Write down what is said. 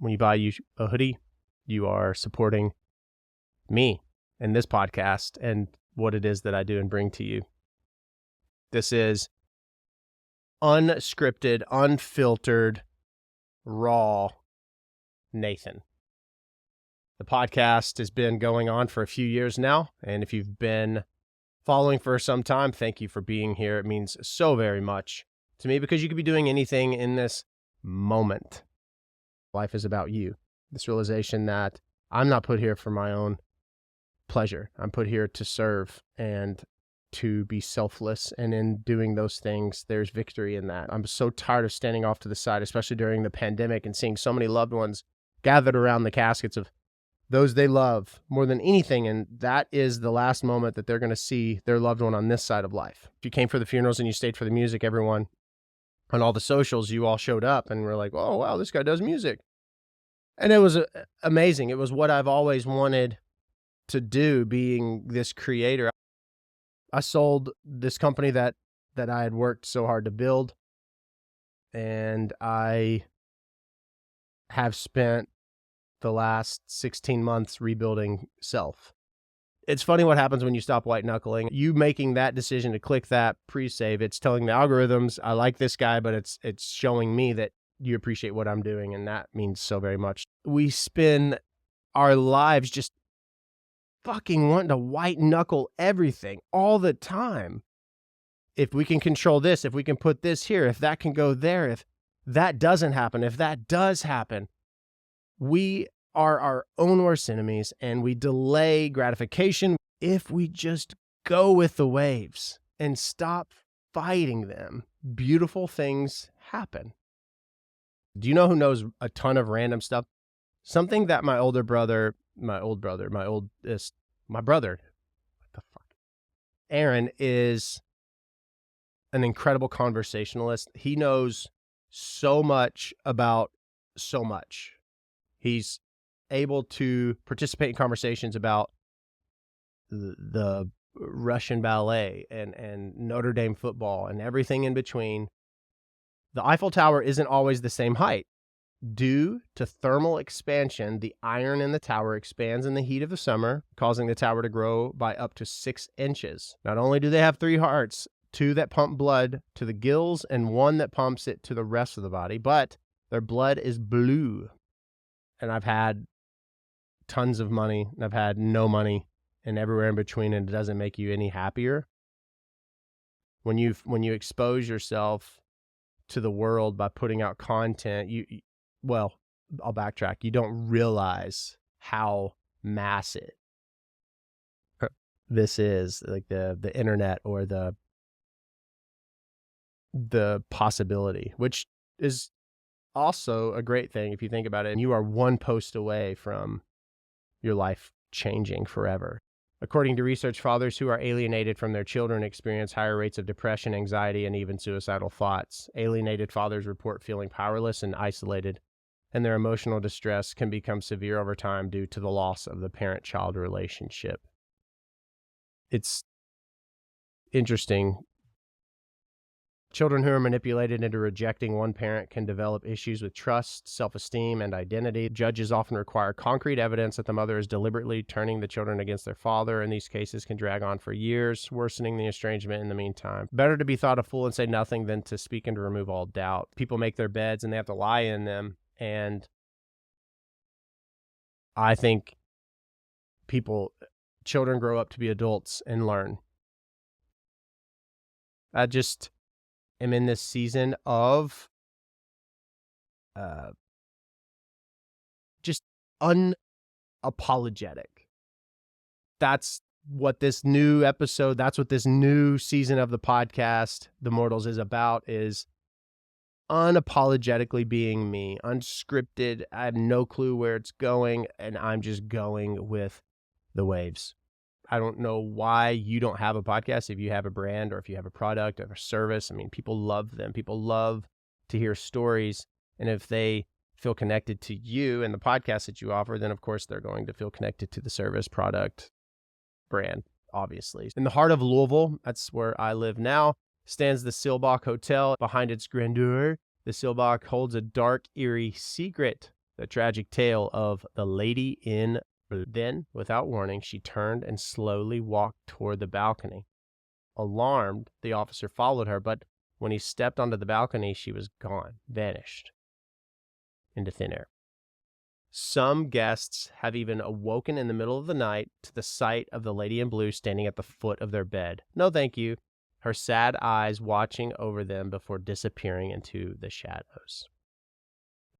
When you buy a hoodie, you are supporting me and this podcast and what it is that I do and bring to you. This is unscripted, unfiltered, raw Nathan. The podcast has been going on for a few years now, and if you've been following for some time, thank you for being here. It means so very much to me because you could be doing anything in this moment. Life is about you. This realization that I'm not put here for my own pleasure. I'm put here to serve and to be selfless, and in doing those things, there's victory in that. I'm so tired of standing off to the side, especially during the pandemic, and seeing so many loved ones gathered around the caskets of those they love more than anything, and that is the last moment that they're going to see their loved one on this side of life. If you came for the funerals and you stayed for the music, everyone on all the socials, you all showed up and were like, oh, wow, this guy does music. And it was amazing. It was what I've always wanted to do, being this creator. I sold this company that I had worked so hard to build, and I have spent the last 16 months rebuilding self. It's funny what happens when you stop white knuckling. You making that decision to click that pre-save, it's telling the algorithms, I like this guy, but it's showing me that you appreciate what I'm doing, and that means so very much. We spend our lives just fucking wanting to white knuckle everything all the time. If we can control this, if we can put this here, if that can go there, if that doesn't happen, if that does happen, we are our own worst enemies, and we delay gratification. If we just go with the waves and stop fighting them, beautiful things happen. Do you know who knows a ton of random stuff? Something that my brother, what the fuck? Aaron is an incredible conversationalist. He knows so much about so much. He's able to participate in conversations about the Russian ballet and Notre Dame football and everything in between. The Eiffel Tower isn't always the same height. Due to thermal expansion, the iron in the tower expands in the heat of the summer, causing the tower to grow by up to 6 inches. Not only do they have 3 hearts, 2 that pump blood to the gills and 1 that pumps it to the rest of the body, but their blood is blue. And I've had tons of money, and I've had no money, and everywhere in between, and it doesn't make you any happier. When you expose yourself to the world by putting out content, well, I'll backtrack. You don't realize how massive this is, like the internet or the possibility, which is also a great thing if you think about it. And you are one post away from your life changing forever. According to research, fathers who are alienated from their children experience higher rates of depression, anxiety, and even suicidal thoughts. Alienated fathers report feeling powerless and isolated, and their emotional distress can become severe over time due to the loss of the parent-child relationship. It's interesting. Children who are manipulated into rejecting one parent can develop issues with trust, self-esteem, and identity. Judges often require concrete evidence that the mother is deliberately turning the children against their father, and these cases can drag on for years, worsening the estrangement in the meantime. Better to be thought a fool and say nothing than to speak and to remove all doubt. People make their beds and they have to lie in them, and I think children grow up to be adults and learn. I'm in this season of just unapologetic. That's what this new episode, that's what this new season of the podcast, The Mortals, is about, is unapologetically being me, unscripted. I have no clue where it's going, and I'm just going with the waves. I don't know why you don't have a podcast. If you have a brand or if you have a product or a service, I mean, people love them. People love to hear stories. And if they feel connected to you and the podcast that you offer, then of course they're going to feel connected to the service, product, brand, obviously. In the heart of Louisville, that's where I live now, stands the Silbach Hotel. Behind its grandeur, the Silbach holds a dark, eerie secret The tragic tale of the lady in blue. Then, without warning, she turned and slowly walked toward the balcony. Alarmed, the officer followed her, but when he stepped onto the balcony, she was gone, vanished into thin air. Some guests have even awoken in the middle of the night to the sight of the lady in blue standing at the foot of their bed. No, thank you. Her sad eyes watching over them before disappearing into the shadows.